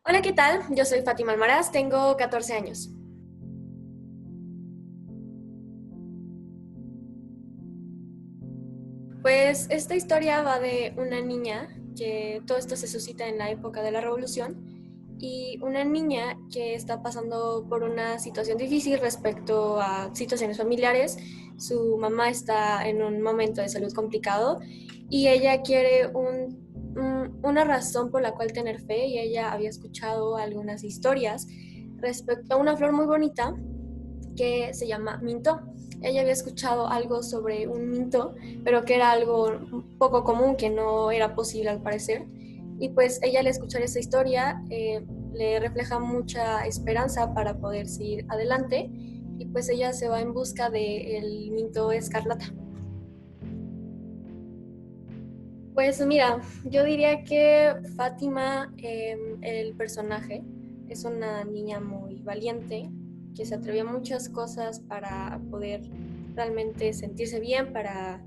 Hola, ¿qué tal? Yo soy Fátima Almaraz, tengo 14 años. Pues esta historia va de una niña, que todo esto se suscita en la época de la Revolución, y una niña que está pasando por una situación difícil respecto a situaciones familiares. Su mamá está en un momento de salud complicado y ella quiere una razón por la cual tener fe, y ella había escuchado algunas historias respecto a una flor muy bonita que se llama Minto. Ella había escuchado algo sobre un Minto, pero que era algo poco común, que no era posible al parecer. Y pues ella, al escuchar esa historia, le refleja mucha esperanza para poder seguir adelante, y pues ella se va en busca del Minto Escarlata. Pues mira, yo diría que Fátima, el personaje, es una niña muy valiente, que se atrevió a muchas cosas para poder realmente sentirse bien, para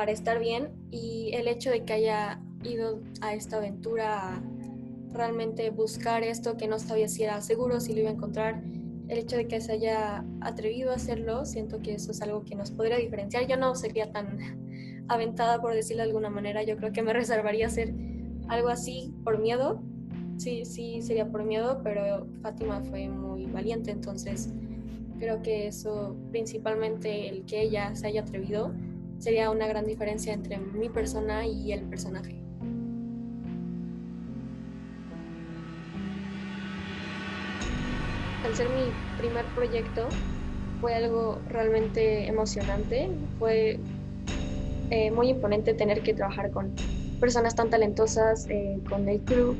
estar bien, y el hecho de que haya ido a esta aventura a realmente buscar esto que no sabía si era seguro, si lo iba a encontrar, el hecho de que se haya atrevido a hacerlo, siento que eso es algo que nos podría diferenciar. Yo no sería tan aventada, por decirlo de alguna manera. Yo creo que me reservaría hacer algo así por miedo. Sí, sí, sería por miedo, pero Fátima fue muy valiente, entonces creo que eso, principalmente el que ella se haya atrevido, sería una gran diferencia entre mi persona y el personaje. Al ser mi primer proyecto, fue algo realmente emocionante. Fue muy imponente tener que trabajar con personas tan talentosas, con el crew,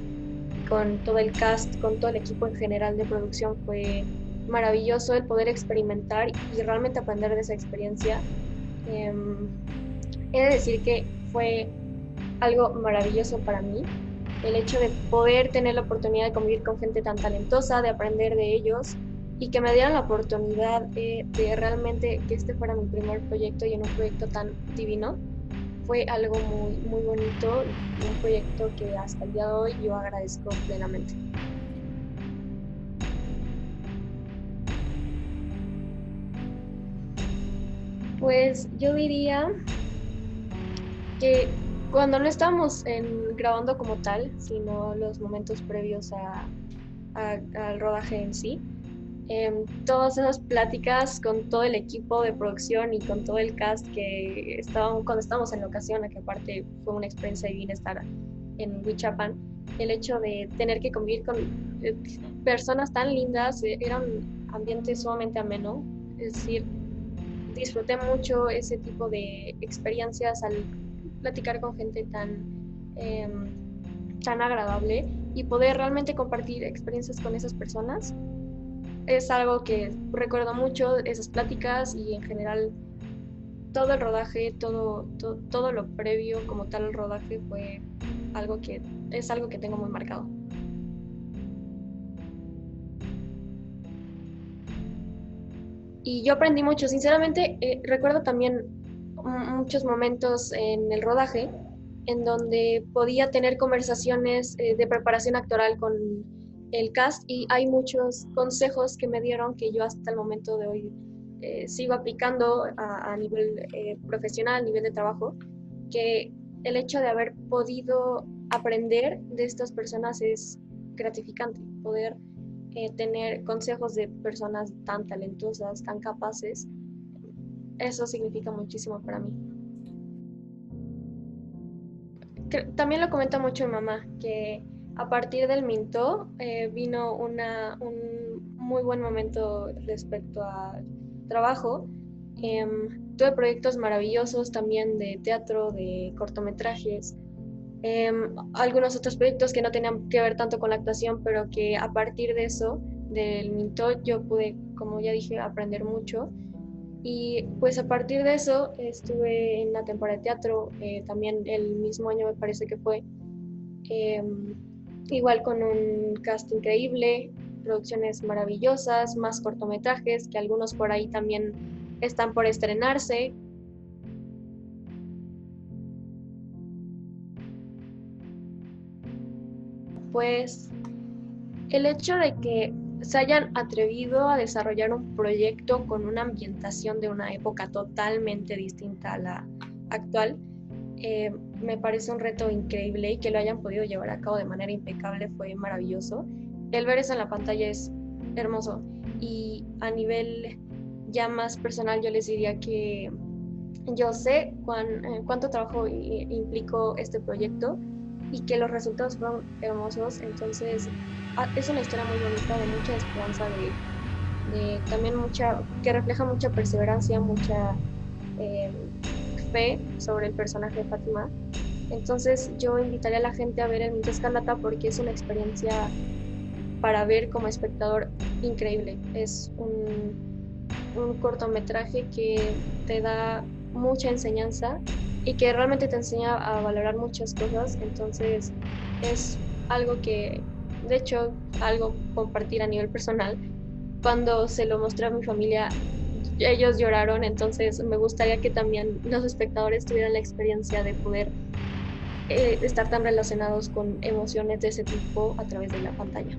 con todo el cast, con todo el equipo en general de producción. Fue maravilloso el poder experimentar y realmente aprender de esa experiencia. Eh, He de decir que fue algo maravilloso para mí el hecho de poder tener la oportunidad de convivir con gente tan talentosa, de aprender de ellos, y que me dieran la oportunidad de realmente que este fuera mi primer proyecto, y en un proyecto tan divino. Fue algo muy, muy bonito, y un proyecto que hasta el día de hoy yo agradezco plenamente. Pues yo diría que cuando no estábamos grabando como tal, sino los momentos previos al rodaje en sí, todas esas pláticas con todo el equipo de producción y con todo el cast que estaban cuando estábamos en la ocasión, que aparte fue una experiencia divina estar en Huichapan. El hecho de tener que convivir con eh, personas tan lindas, era un ambiente sumamente ameno. Es decir, disfruté mucho ese tipo de experiencias al platicar con gente eh, tan agradable, y poder realmente compartir experiencias con esas personas. Es algo que recuerdo mucho, esas pláticas, y en general todo el rodaje, todo lo previo como tal al rodaje fue algo que es algo que tengo muy marcado. Y yo aprendí mucho, sinceramente. Recuerdo también muchos momentos en el rodaje en donde podía tener conversaciones de preparación actoral con el cast, y hay muchos consejos que me dieron que yo hasta el momento de hoy sigo aplicando a nivel profesional, a nivel de trabajo, que el hecho de haber podido aprender de estas personas es gratificante. Poder tener consejos de personas tan talentosas, tan capaces, eso significa muchísimo para mí. También lo comenta mucho mi mamá, que a partir del Minto vino un muy buen momento respecto al trabajo. Tuve proyectos maravillosos también de teatro, de cortometrajes, algunos otros proyectos que no tenían que ver tanto con la actuación, pero que a partir de eso, del Minto, yo pude, como ya dije, aprender mucho. Y pues a partir de eso estuve en la temporada de teatro, también el mismo año me parece que fue, eh, igual con un cast increíble, producciones maravillosas, más cortometrajes, que algunos por ahí también están por estrenarse. Pues el hecho de que se hayan atrevido a desarrollar un proyecto con una ambientación de una época totalmente distinta a la actual, me parece un reto increíble, y que lo hayan podido llevar a cabo de manera impecable fue maravilloso. El ver eso en la pantalla es hermoso, y a nivel ya más personal yo les diría que yo sé cuánto trabajo implicó este proyecto y que los resultados fueron hermosos. Entonces es una historia muy bonita, de mucha esperanza, de también mucha, que refleja mucha perseverancia, mucha eh, fe sobre el personaje de Fátima. Entonces yo invitaría a la gente a ver El Mito Escarlata, porque es una experiencia para ver como espectador increíble. Es un cortometraje que te da mucha enseñanza y que realmente te enseña a valorar muchas cosas. Entonces es algo que, de hecho, algo compartir a nivel personal. Cuando se lo mostré a mi familia, ellos lloraron. Entonces me gustaría que también los espectadores tuvieran la experiencia de poder estar tan relacionados con emociones de ese tipo a través de la pantalla.